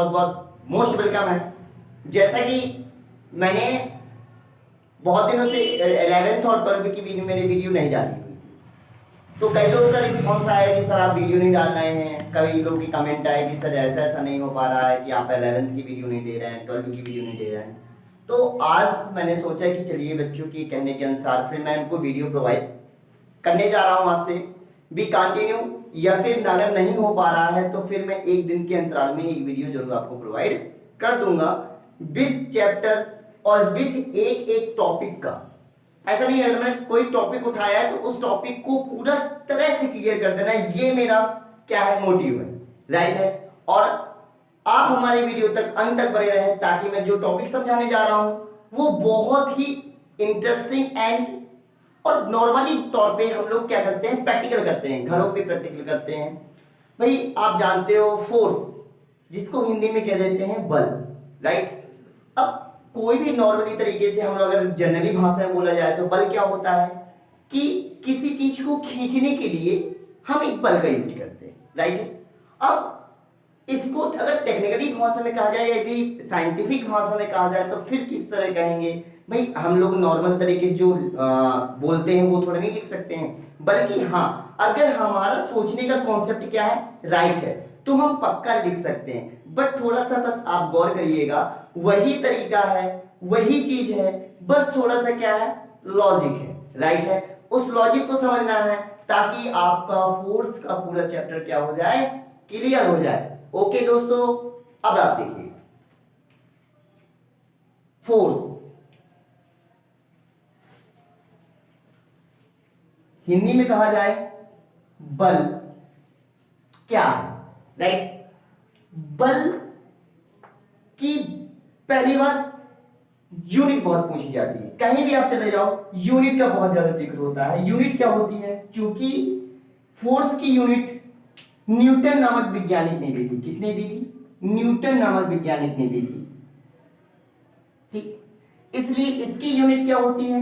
बहुत बहुत most welcome है। जैसा कि मैंने बहुत दिनों से 11th और 12th की वीडियो मेरी वीडियो नहीं डाली हुई थी, तो कई लोगों का रिस्पॉन्स आया कि सर आप वीडियो नहीं डाल रहे हैं। कई लोगों की कमेंट आए कि सर ऐसा ऐसा नहीं हो पा रहा है कि आप 11th की वीडियो नहीं दे रहे हैं, 12th की वीडियो नहीं दे रहे हैं। तो आज मैंने सोचा कि चलिए बच्चों के कहने के अनुसार फिर मैं उनको वीडियो प्रोवाइड करने जा रहा हूँ। आज से भी कंटिन्यू, या फिर अगर नहीं हो पा रहा है तो फिर मैं एक दिन के अंतराल में एक वीडियो जरूर आपको प्रोवाइड कर दूंगा विद चैप्टर और विद एक एक टॉपिक का। ऐसा नहीं है अगर मैंने कोई टॉपिक उठाया है तो उस टॉपिक को पूरा तरह से क्लियर कर देना, ये मेरा क्या है मोटिव है, राइट है। और आप हमारे वीडियो तक अंत तक बने रहे ताकि मैं जो टॉपिक समझाने जा रहा हूं वो बहुत ही इंटरेस्टिंग एंड और नॉर्मली तौर पे हम लोग क्या करते हैं, प्रैक्टिकल करते हैं, घरों पे प्रैक्टिकल करते हैं। भाई आप जानते हो फोर्स, जिसको हिंदी में कह देते हैं बल, राइट। अब कोई भी नॉर्मली तरीके से हम लोग अगर जनरली भाषा में बोला जाए तो बल क्या होता है कि किसी चीज को खींचने के लिए हम एक बल का यूज करते हैं, राइट। अब इसको अगर टेक्निकली भाषा में कहा जाए, यदि साइंटिफिक भाषा में कहा जाए तो फिर किस तरह कहेंगे। भाई हम लोग नॉर्मल तरीके से जो बोलते हैं वो थोड़ा नहीं लिख सकते हैं, बल्कि हाँ अगर हमारा सोचने का कॉन्सेप्ट क्या है, राइट है, तो हम पक्का लिख सकते हैं। बट थोड़ा सा बस आप गौर करिएगा, वही तरीका है, वही चीज है, बस थोड़ा सा क्या है, लॉजिक है, राइट है। उस लॉजिक को समझना है ताकि आपका फोर्स का पूरा चैप्टर क्या हो जाए, क्लियर हो जाए। ओके दोस्तों, अब आप देखिए फोर्स हिंदी में कहा जाए बल क्या है, राइट। बल की पहली बात यूनिट बहुत पूछी जाती है, कहीं भी आप चले जाओ यूनिट का बहुत ज्यादा जिक्र होता है। यूनिट क्या होती है, क्योंकि फोर्स की यूनिट न्यूटन नामक वैज्ञानिक ने दी थी। किसने दी थी, न्यूटन नामक वैज्ञानिक ने दी थी, ठीक। इसलिए इसकी यूनिट क्या होती है,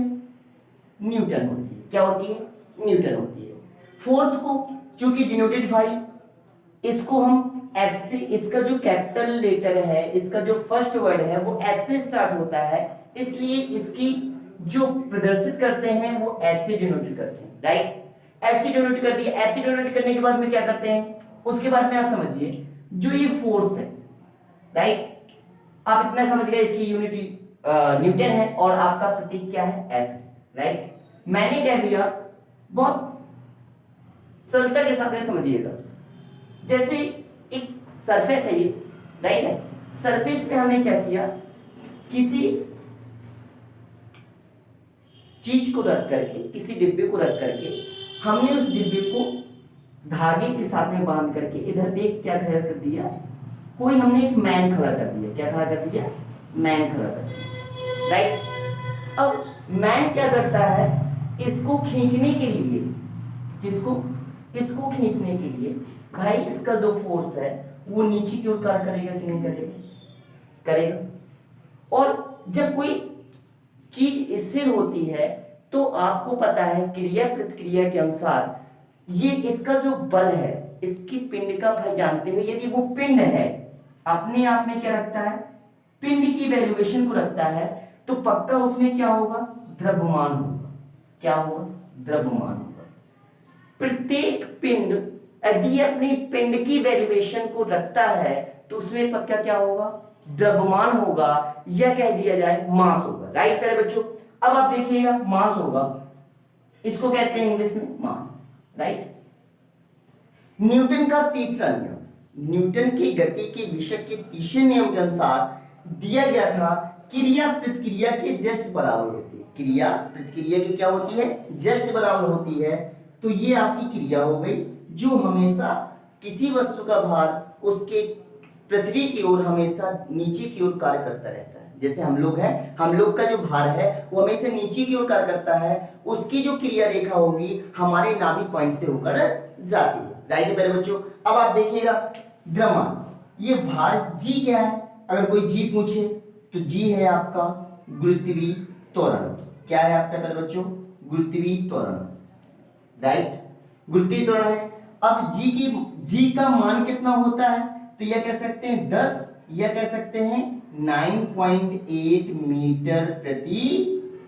न्यूटन होती है। क्या होती है, न्यूटन होती है। फोर्स को चूंकि डिनोटेड बाय, इसको हम एफ से, इसका जो कैपिटल लेटर है, इसका जो फर्स्ट वर्ड है वो एफ से स्टार्ट होता है, इसलिए इसकी जो प्रदर्शित करते हैं वो एफ से डिनोटेड करते हैं, राइट। एफ से डिनोट कर दिया। एफ से डिनोट करने के बाद में क्या करते हैं, उसके बाद में आप समझिए जो ये फोर्स है, राइट, आप इतना समझ गए इसकी यूनिट न्यूटन है और आपका प्रतीक क्या है, एफ है, राइट। मैंने कह दिया, बहुत सरलता के साथ में समझिएगा। जैसे एक सरफेस है ये, राइट है, सरफेस पे हमने क्या किया, किसी चीज को रख करके, किसी डिब्बे को रख करके हमने उस डिब्बे को धागे के साथ में बांध करके इधर पे क्या खड़ा कर दिया, कोई हमने एक मैन खड़ा कर दिया। क्या खड़ा कर दिया, मैन खड़ा कर दिया, राइट। अब मैन क्या करता है, इसको खींचने के लिए, किसको, इसको खींचने के लिए भाई इसका जो फोर्स है वो नीचे की ओर कार्य करेगा कि नहीं करेगा, करेगा। और जब कोई चीज स्थिर होती है तो आपको पता है क्रिया प्रतिक्रिया के अनुसार ये इसका जो बल है, इसकी पिंड का, भाई जानते हो यदि वो पिंड है अपने आप में क्या रखता है, पिंड की वैल्यूएशन को रखता है, तो पक्का उसमें क्या होगा, द्रव्यमान होगा। क्या होगा, द्रव्यमान होगा। प्रत्येक पिंड यदि अपनी पिंड की वैल्यूएशन को रखता है तो उसमें पक्का क्या होगा, द्रव्यमान होगा, या कह दिया जाए मास होगा, राइट प्यारे बच्चों। अब आप देखिएगा मास होगा, इसको कहते हैं इंग्लिश में मास, राइट। न्यूटन का तीसरा नियम, न्यूटन की गति के विषय के तीसरे नियम के अनुसार दिया गया था, क्रिया प्रतिक्रिया के जस्ट बराबर होती है। क्रिया प्रतिक्रिया की क्या होती है, जस्ट बराबर होती है। तो ये आपकी क्रिया हो गई जो हमेशा किसी वस्तु का भार उसके पृथ्वी की ओर हमेशा नीचे की ओर कार्य करता रहता है। जैसे हम लोग हैं, हम लोग का जो भार है वो हमेशा नीचे की ओर कार्य करता है, उसकी जो क्रिया रेखा होगी हमारे नाभि पॉइंट से होकर जाती है, राइट मेरे बच्चों। अब आप देखिएगा द्रव्यमान, ये भार जी क्या है, अगर कोई जी पूछे तो जी है आपका गुरुत्वीय त्वरण। क्या है आपका मेरे बच्चों, गुरुत्वीय त्वरण, राइट, गुरुत्वीय त्वरण है। अब जी का मान कितना होता है, तो यह कह सकते हैं 10 या कह सकते हैं 9.8 मीटर प्रति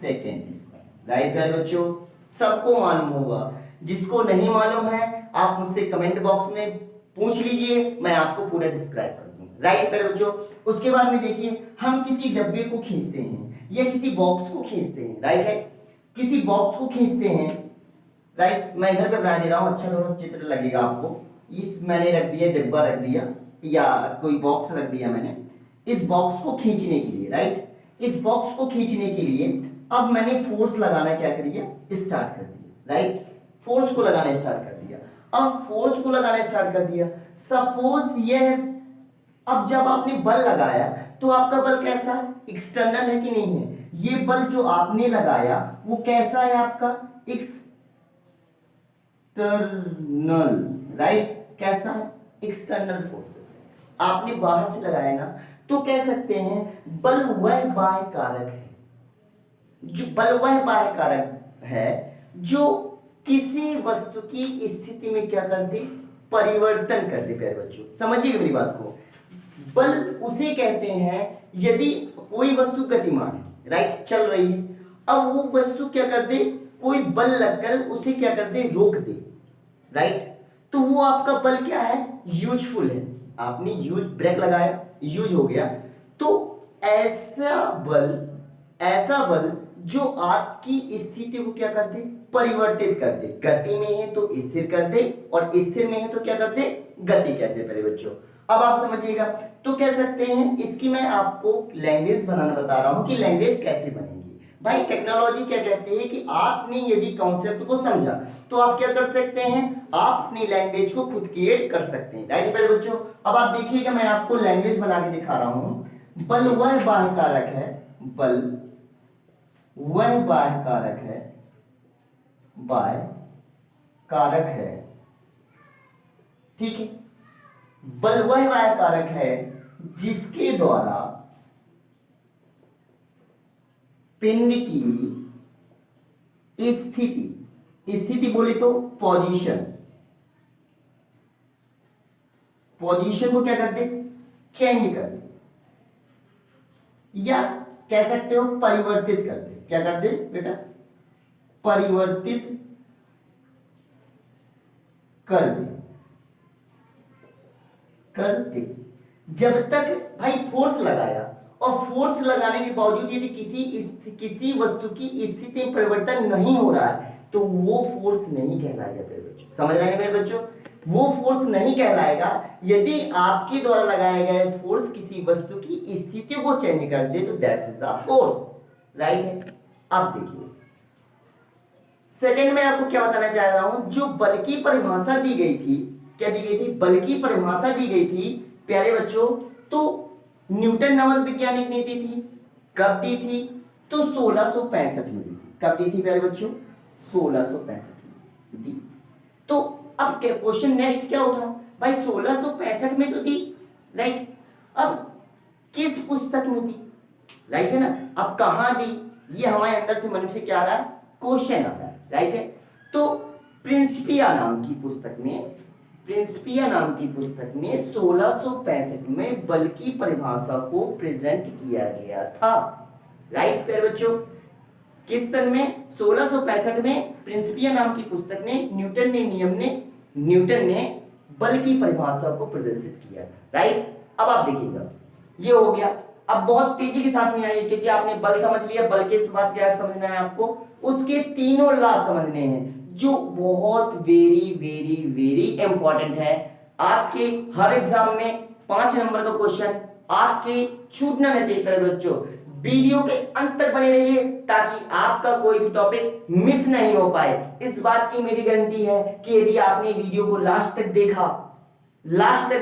सेकेंड स्क्वायर। राइट प्यारे बच्चों, सबको मालूम होगा। जिसको नहीं मालूम है आप मुझसे कमेंट बॉक्स में पूछ लीजिए, मैं आपको पूरा डिस्क्राइब कर दूंगा। राइट प्यारे बच्चों, उसके बाद में देखिए हम किसी डब्बे को खींचते हैं या किसी बॉक्स को खींचते हैं। राइट है, किसी बॉक्स को खींचते हैं। राइट, मैं इधर पे बना दे रहा हूं, अच्छा थोड़ा चित्र लगेगा आपको। इस मैंने रख दिया, डिब्बा रख दिया या कोई बॉक्स रख दिया मैंने इस बॉक्स को खींचने के लिए। राइट, इस बॉक्स को खींचने के लिए अब मैंने फोर्स लगाना क्या कर दिया, स्टार्ट कर दिया। राइट, फोर्स को लगाना स्टार्ट कर दिया। अब फोर्स को लगाना स्टार्ट कर दिया, सपोज यह, अब जब आपने बल लगाया तो आपका बल कैसा है, एक्सटर्नल है कि नहीं है। ये बल जो आपने लगाया वो कैसा है, आपका एक्सटर्नल। राइट, कैसा है, एक्सटर्नल फोर्सेस है, आपने बाहर से लगाया ना। तो कह सकते हैं बल वह बाह्य कारक है, जो बल वह बाह्य कारक है जो किसी वस्तु की स्थिति में क्या कर दे, परिवर्तन कर दे। प्यारे बच्चों समझिए मेरी बात को, बल उसे कहते हैं यदि कोई वस्तु गतिमान है, राइट, चल रही है, अब वो वस्तु क्या कर दे, कोई बल लगकर उसे क्या कर दे, रोक दे। राइट, तो वो आपका बल क्या है, यूजफुल है। आपने यूज ब्रेक लगाया, यूज हो गया, तो ऐसा बल जो आपकी स्थिति को क्या कर दे, परिवर्तित कर दे। गति में है तो स्थिर कर दे और स्थिर में है तो क्या कर दे, गति कर दे। प्यारे बच्चों अब आप समझिएगा, तो कह सकते हैं इसकी मैं आपको लैंग्वेज बनाना बता रहा हूं कि लैंग्वेज कैसे बनेगी। भाई टेक्नोलॉजी क्या कहते हैं कि आपने यदि कॉन्सेप्ट को समझा तो आप क्या कर सकते हैं, आप अपनी लैंग्वेज को खुद क्रिएट कर सकते हैं। राइट प्यारे बच्चों, अब आप देखिएगा मैं आपको लैंग्वेज बना के दिखा रहा हूं। बल वह बाह्य कारक है, बल वह बाह्य कारक है, बाह्य कारक है, ठीक है। बल वह बाह्य कारक है जिसके द्वारा पिंड की स्थिति बोले तो पोजीशन को क्या कर दे, चेंज कर दे, या कह सकते हो परिवर्तित कर दे। क्या कर दे बेटा, परिवर्तित कर दे। जब तक भाई फोर्स लगाया और फोर्स लगाने के बावजूद यदि किसी वस्तु की स्थिति में परिवर्तन नहीं हो रहा है तो वो फोर्स नहीं कहलाएगा। मेरे बच्चों समझ रहे हैं मेरे बच्चों, वो फोर्स नहीं कहलाएगा यदि आपके द्वारा लगाया गया फोर्स किसी वस्तु की स्थिति को चेंज कर दे तो that's is a force. Right है, अब देखिए सेकंड में आपको क्या बताना चाह रहा हूं, जो बल की परिभाषा दी गई थी, क्या दी गई थी, बल की परिभाषा दी गई थी प्यारे बच्चों, तो न्यूटन नामक वैज्ञानिक ने दी थी। कब दी थी, तो 1665 में दी थी। कब दी थी प्यारे बच्चों, 1665 में दी। तो अब क्वेश्चन नेक्स्ट क्या उठा, भाई 1665 में तो दी, राइट, अब किस पुस्तक में दी, राइट है ना। अब कहां दी, ये हमारे अंदर से मन से क्या आ रहा है, क्वेश्चन आ रहा है। राइट है, तो प्रिंसिपिया नाम की पुस्तक में 1665 में बल की परिभाषा को प्रेजेंट किया गया था। राइट प्यारे बच्चों, किस सन में, 1665 में प्रिंसिपिया नाम की पुस्तक ने न्यूटन ने बल की परिभाषा को प्रदर्शित किया। राइट, अब आप देखिएगा ये हो गया। अब बहुत तेजी के साथ में आइए क्योंकि आपने बल समझ लिया, बल के बाद क्या समझना है आपको, उसके तीनों लॉ समझने हैं जो बहुत वेरी वेरी वेरी इंपॉर्टेंट है। आपके हर एग्जाम में 5 नंबर का क्वेश्चन आपके छूटना नहीं चाहिए। मेरे बच्चों वीडियो के अंत तक बने रहिए ताकि आपका कोई भी टॉपिक मिस नहीं हो पाए। इस बात की मेरी गारंटी है कि यदि आपने वीडियो को लास्ट तक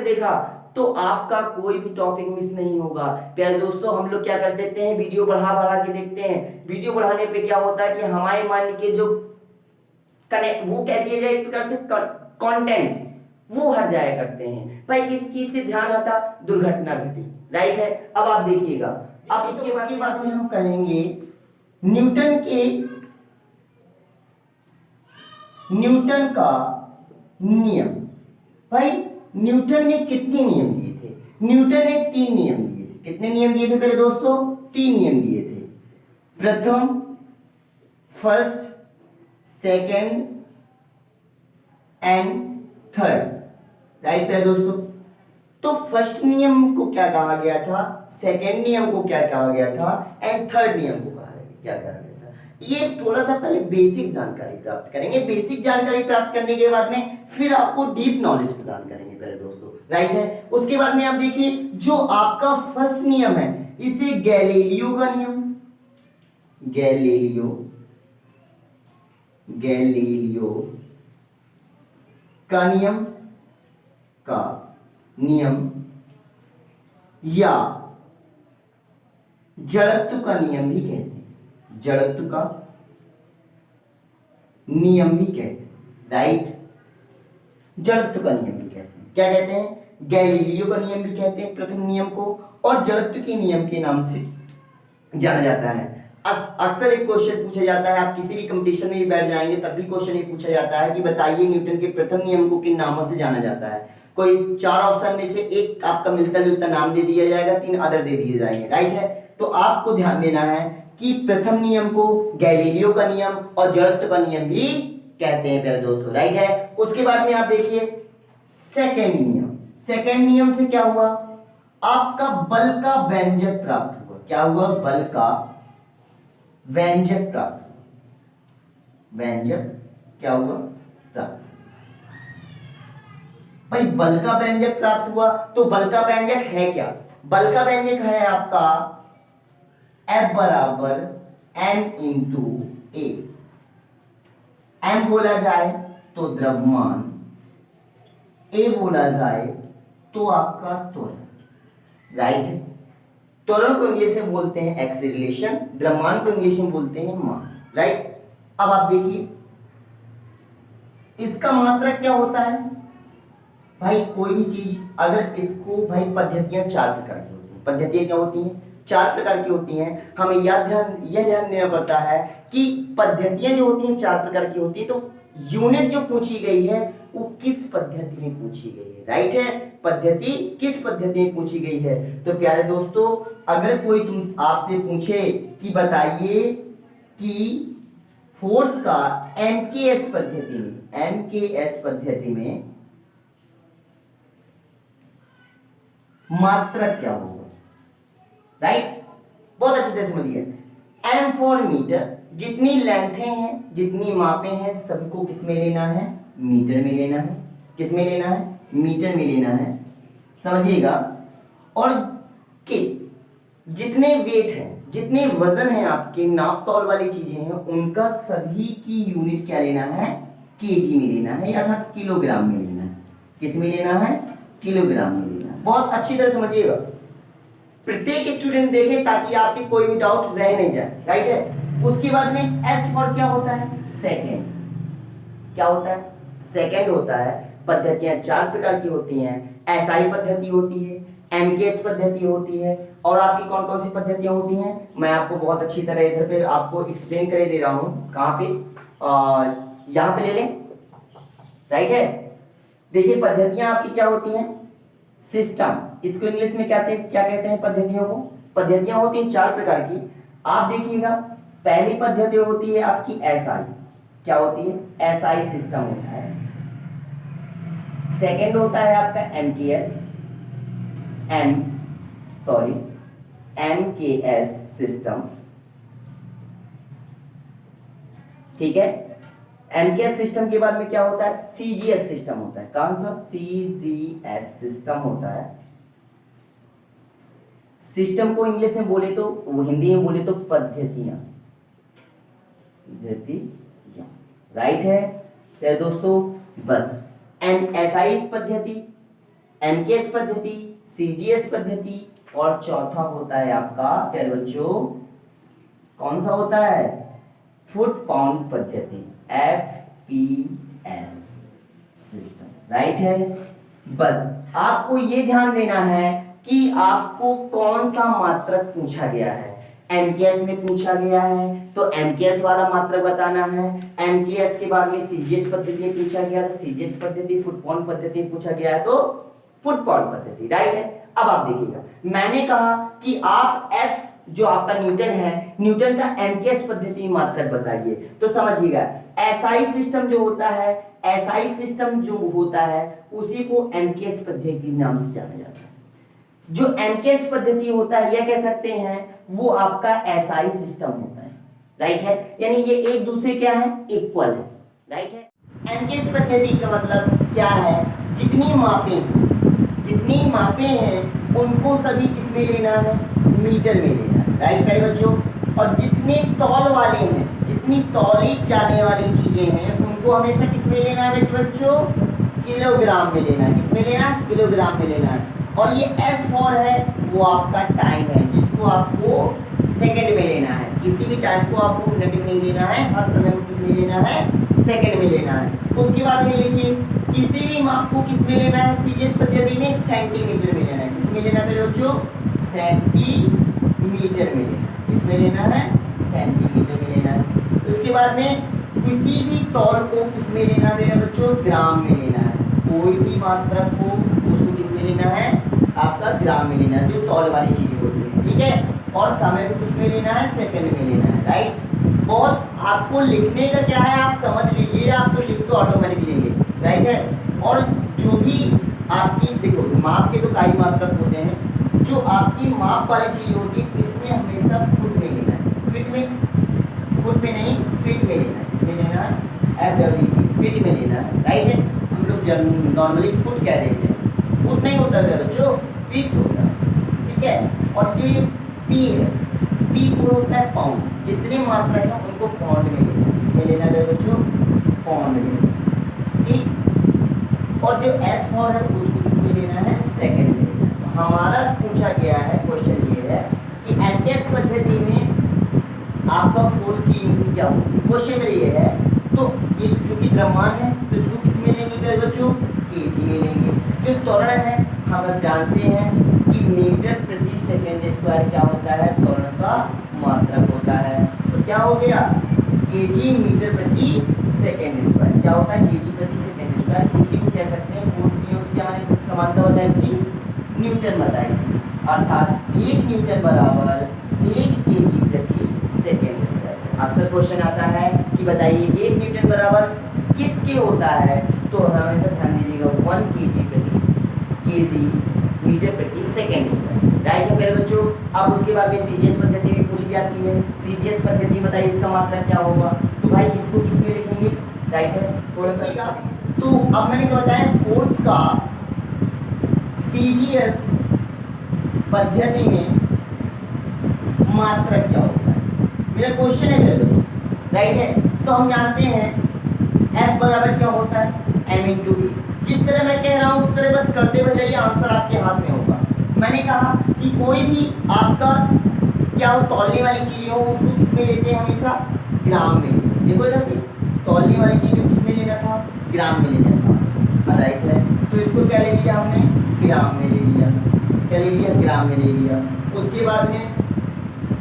देखा तो आपका कोई भी टॉपिक मिस नहीं होगा। प्यारे दोस्तों हम लोग क्या कर देते हैं, वीडियो बढ़ा के देखते हैं। वीडियो बढ़ाने पे क्या होता है कि हमारे माइंड के जो कनेक्ट, वो कह दिया जाए एक प्रकार से कंटेंट, वो हट जाया करते हैं। भाई किस चीज से ध्यान हटा, दुर्घटना घटी। राइट है, अब आप देखिएगा, अब इसके बाद में हम करेंगे न्यूटन का नियम। भाई न्यूटन ने कितने नियम दिए थे, न्यूटन ने 3 नियम दिए थे। कितने नियम दिए थे मेरे दोस्तों? 3 नियम दिए थे। प्रथम, first, second and third, right मेरे दोस्तों। तो फर्स्ट नियम को क्या कहा गया था, सेकंड नियम को क्या कहा गया था, एंड थर्ड नियम को क्या कहा गया था। ये थोड़ा सा पहले बेसिक जानकारी प्राप्त करेंगे। बेसिक जानकारी प्राप्त करने के बाद में फिर आपको डीप नॉलेज प्रदान करेंगे मेरे दोस्तों, राइट है। उसके बाद में आप देखिए जो आपका फर्स्ट नियम है इसे गैलीलियो का नियम, गैलीलियो का नियम या जड़त्व का नियम भी कहते हैं, जड़त्व का नियम भी कहते हैं, राइट। जड़त्व का नियम भी कहते हैं, क्या कहते हैं? गैलीलियो का नियम भी कहते हैं प्रथम नियम को, और जड़त्व के नियम के नाम से जाना जाता है। अक्सर एक क्वेश्चन पूछा जाता है, आप किसी भी कंपटीशन में भी बैठ जाएंगे तब भी क्वेश्चन ये पूछा जाता है कि बताइए न्यूटन के प्रथम नियम को किन नामों से जाना जाता है। कोई 4 ऑप्शन में से एक आपका मिलता जुलता नाम दे दिया जाएगा, 3 अदर दे दिए जाएंगे, राइट है। तो आपको ध्यान देना है कि प्रथम नियम को गैलीलियो का नियम और जड़त्व का नियम भी कहते हैं प्यारे दोस्तों, राइट है। उसके बाद में आप देखिए सेकंड नियम। सेकंड नियम से क्या हुआ? आपका बल का व्यंजक प्राप्त हुआ। क्या हुआ? बल का व्यंजक प्राप्त हुआ। व्यंजक क्या हुआ? प्राप्त। भाई बल का व्यंजक प्राप्त हुआ, तो बल का व्यंजक है क्या? बल का व्यंजक है आपका F बराबर m इंटू ए। m बोला जाए तो द्रव्यमान, a बोला जाए तो आपका त्वरण, राइट है। त्वरण को इंग्लिश में बोलते हैं एक्सीलरेशन, द्रव्यमान को इंग्लिश में बोलते हैं मास, राइट। अब आप देखिए इसका मात्रक क्या होता है? भाई कोई भी चीज अगर इसको, भाई पद्धतियां 4 प्रकार की होती हैं। पद्धतियां क्या होती हैं? 4 प्रकार की होती हैं। हमें यह ध्यान देना पड़ता है कि पद्धतियां जो होती हैं 4 प्रकार की होती है, तो यूनिट जो पूछी गई है वो किस पद्धति में पूछी गई है, राइट है। पद्धति किस पद्धति में पूछी गई है। तो प्यारे दोस्तों अगर कोई तुम आपसे पूछे कि बताइए कि फोर्स का एमकेएस पद्धति में मात्रक क्या होगा, राइट। बहुत अच्छे से समझिए। एम फॉर मीटर, जितनी लेंथें हैं, जितनी मापें हैं, सबको किस में लेना है? मीटर में लेना है। किस में लेना है? मीटर में लेना है, समझिएगा। और के जितने वेट हैं, जितने वजन हैं, आपके नाप तौल वाली चीजें हैं, उनका सभी की यूनिट क्या लेना है? केजी में लेना है, अर्थात किलोग्राम में लेना है। किस में लेना है? किलोग्राम में लेना है। बहुत अच्छी तरह समझिएगा, प्रत्येक स्टूडेंट देखे ताकि आपकी कोई भी डाउट रह नहीं जाए, राइट है। उसके बाद में एस फॉर क्या होता है? सेकेंड। क्या होता है? सेकेंड होता है। पद्धतियां 4 प्रकार की होती हैं। एसआई पद्धति होती है, एमकेएस पद्धति होती है, और आपकी कौन कौन सी पद्धतियां होती हैं मैं आपको बहुत अच्छी तरह इधर पे आपको एक्सप्लेन करे दे रहा हूं। कहां पे? यहां पे ले लें, राइट है। देखिए पद्धतियां आपकी क्या होती हैं? सिस्टम, इसको इंग्लिश में क्या कहते हैं पद्धतियों को? पद्धतियां होती हैं 4 प्रकार की। आप देखिएगा पहली पद्धति होती है आपकी एसआई। क्या होती है? एसआई सिस्टम होता है। सेकंड होता है आपका एमकेएस सिस्टम, ठीक है। एमकेएस सिस्टम के बाद में क्या होता है? सीजीएस सिस्टम होता है। कौन सा? सीजीएस सिस्टम होता है। सिस्टम को इंग्लिश में बोले तो, वो हिंदी में बोले तो पद्धतियां, राइट है। फिर दोस्तों बस एसआई पद्धति, एमकेएस पद्धति, सीजीएस पद्धति, और चौथा होता है आपका प्यारे बच्चों कौन सा होता है? फुट पाउंड पद्धति, एफपीएस सिस्टम, राइट है। बस आपको ये ध्यान देना है कि आपको कौन सा मात्रक पूछा गया है। एमकेएस में पूछा गया है तो एमकेएस वाला मात्रक बताना है। एमकेएस के बाद में सीजीएस पद्धति में पूछा गया तो सीजीएस पद्धति, फुट पाउंड पद्धति में पूछा गया है तो फुट पाउंड पद्धति, राइट है। अब आप देखिएगा, मैंने कहा कि आप F जो आपका न्यूटन है, न्यूटन का एमकेएस पद्धति में मात्रक बताइए। तो समझिएगा, एसआई सिस्टम जो होता है, एसआई सिस्टम जो होता है उसी को एमकेएस पद्धति नाम से जाना जाता है। जो एमकेएस पद्धति होता है यह कह सकते हैं वो आपका एसआई सिस्टम होता है, राइट है, यानी ये एक दूसरे क्या है, इक्वल है, राइट है। एमकेएस पद्धति का मतलब क्या है, जितनी मापें हैं उनको सभी किस में लेना है, मीटर में लेना है, राइट मेरे बच्चों। और जितने तौल वाले हैं, जितनी तौली जाने वाली चीजें हैं उनको हमेशा किस में लेना है मेरे बच्चों, किलोग्राम में लेना है, किस में लेना है, किलोग्राम में लेना है। और ये S4 है वो आपका टाइम है, जिसको आपको सेकंड में लेना है, किसी भी टाइम को आपको मिनट में नहीं लेना है, हर समय को किस में लेना है, सेकंड में लेना है। उसके बाद में लिखिए, किसी भी माप को किस में लेना है, सीजीएस पद्धति में सेंटीमीटर में लेना है, किस में लेना है मेरे बच्चों, सेंटीमीटर में लेना है, किस में लेना है, सेंटीमीटर में लेना है। उसके बाद में किसी भी तौल को किस में लेना है मेरे बच्चों, ग्राम में लेना है, कोई भी मात्रक हो उसको किस में लेना है, आपका ग्राम में लेना है, जो तौल वाली चीजें होती है, ठीक है। और समय को किस में लेना है, सेकंड में लेना है, राइट। बहुत आपको लिखने का क्या है, आप समझ लीजिए, आप तो लिख तो ऑटोमेटिक लेंगे, राइट है। और जो भी आपकी देखो, माप के तो कई मात्रक होते हैं, जो आपकी माप वाली चीज होती है इसमें हमेशा फुट में लेना है, फुट में नहीं, फीट में लेना है, किसमें लेना है, FWP, फीट में लेना है, राइट है। हम लोग नॉर्मली फुट कह देते हैं, फुट नहीं होता है बच्चों, फीट होता है, ठीक है। और जो ये P है, P4 होता है पाउंड, जितने मात्रक हैं उनको पाउंड में लेना है, किसमें लेना है बच्चों, पाउंड में, ठीक। और जो S4 है उसको किसमें लेना है, सेकंड में लेना है। तो हमारा पूछा गया है क्वेश्चन ये है कि एमकेएस पद्धति में आपका फोर्स की यूनिट क्या होगी, क्वेश्चन में ये है। तो ये चूंकि द्रव्यमान है तो इसको किस में लेंगे मेरे बच्चों, केजी में लेंगे। जो त्वरण है हम जानते हैं कि मीटर प्रति सेकंड स्क्वायर क्या होता है, त्वरण का मात्रक होता है। तो क्या हो गया, केजी मीटर प्रति सेकंड स्क्वायर क्या होता है, केजी प्रति सेकंड स्क्वायर। इसी को कह सकते हैं फोर्स की यूनिट, क्या मैंने समानता बताई थी, न्यूटन बताई थी, अर्थात 1 न्यूटन बराबर 1 केजी प्रति सेकंड स्क्वायर। अक्सर क्वेश्चन आता है कि बताइए 1 न्यूटन बराबर किसके होता है, तो हमेशा ध्यान दीजिएगा 1 केजी मीटर प्रति सेकंड स्क्वायर, राइट है मेरे बच्चों। अब उसके बाद में सीजीएस पद्धति भी पूछी जाती है, सीजीएस पद्धति बताइए इसका मात्रक क्या होगा, तो भाई इसको किस में लिखेंगे, राइट है, थोड़ा सा। तो अब मैंने क्या बताया, फोर्स का सीजीएस पद्धति में मात्रक क्या होता है, मेरा क्वेश्चन है मेरे बच्चों, राइट है। तो हम जानते हैं F बराबर क्या होता है, m/d। जिस तरह मैं कह रहा हूँ उस तरह बस करते हुए जाइए, आंसर आपके हाथ में होगा। मैंने कहा कि कोई भी आपका क्या हो, तौलने वाली चीजें हो उसको किस में लेते हैं, हमेशा ग्राम में। देखो इधर पे तौलने वाली चीजें किस में लेना था, ग्राम में लेना था, राइट है। तो इसको क्या ले लिया हमने, ग्राम में ले लिया, क्या ले लिया, ग्राम में ले लिया। उसके बाद में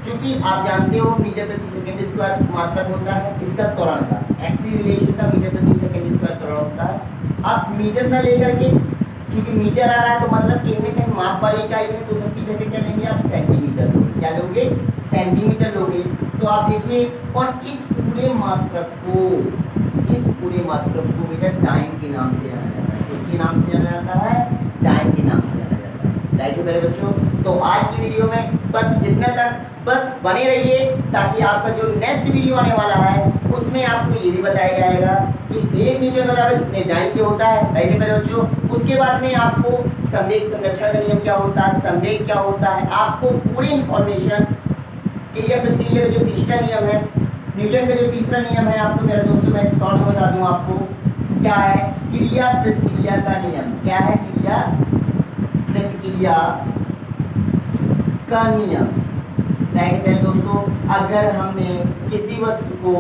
क्योंकि आप जानते हो मीटर प्रति सेकंड स्क्वायर मात्रक होता है इसका त्वरण का, एक्सीलरेशन का मीटर प्रति सेकंड स्क्वायर त्वरण होता है। आप मीटर में लेकर के, चूंकि मीटर आ रहा है तो मतलब कहीं ना कहीं माप वाली इकाई है, तो उधर की जगह क्या लेंगे आप, सेंटीमीटर लोगे, क्या लोगे, सेंटीमीटर लोगे। तो आप देखिए, और इस पूरे मात्रक को मीटर टाइम के नाम से जाना जाता है, किसके नाम से जाना जाता है, टाइम के नाम से जाना जाता है, राइट है मेरे बच्चों। तो आज की वीडियो में बस इतना तक, बस बने रहिए ताकि आपका जो नेक्स्ट वीडियो आने वाला है उसमें आपको ये भी बताया जाएगा कि 1 न्यूटन बराबर कितने टाइम के होता है, राइट है मेरे बच्चों। उसके बाद में आपको संवेग संरक्षण का नियम क्या होता है, संवेग क्या होता है, आपको पूरी इंफॉर्मेशन, क्रिया प्रतिक्रिया का जो तीसरा नियम है, न्यूटन का जो तीसरा नियम है, आपको मेरे दोस्तों मैं शॉर्ट में बता दूं आपको क्या है, क्रिया प्रतिक्रिया का नियम क्या है, क्रिया प्रतिक्रिया का नियम, राइट मेरे दोस्तों। अगर हमने किसी वस्तु को,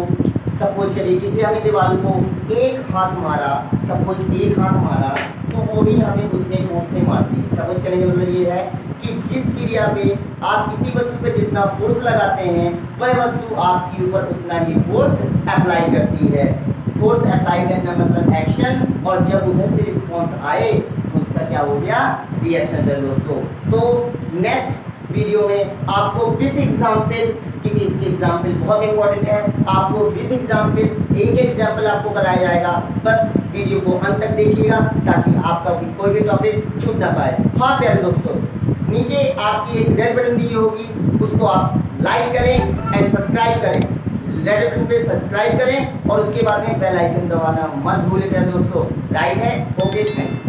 सपोज करिए किसी हमने दीवार को एक हाथ मारा, सपोज एक हाथ मारा, तो वो भी हमें उतने फोर्स से मारती है। सपोज करने का मतलब ये है कि जिस क्रिया पे आप किसी वस्तु पे जितना फोर्स लगाते हैं वह वस्तु आपके ऊपर उतना ही फोर्स अप्लाई करती है। फोर्स अप्लाई करना मतलब एक्शन, और जब उधर से रिस्पॉन्स आए उसका उसका क्या हो गया, रिएक्शन मेरे दोस्तों। तो नेक्स्ट वीडियो में आपको विथ एग्जाम्पल, क्योंकि इसके एग्जाम्पल बहुत इंपॉर्टेंट है, आपको विथ एग्जाम्पल एक एग्जाम्पल आपको कराया जाएगा। बस वीडियो को अंत तक देखिएगा ताकि आपका भी कोई भी टॉपिक छूट ना पाए। हाँ प्यारे दोस्तों, नीचे आपकी एक रेड बटन दी होगी, उसको आप लाइक करें एंड सब्सक्राइब करें। रेड बटन पे सब्सक्राइब करें और उसके बाद में बेल आइकन दबाना मत भूलें प्यारे दोस्तों। राइट है, ओके, थैंक यू।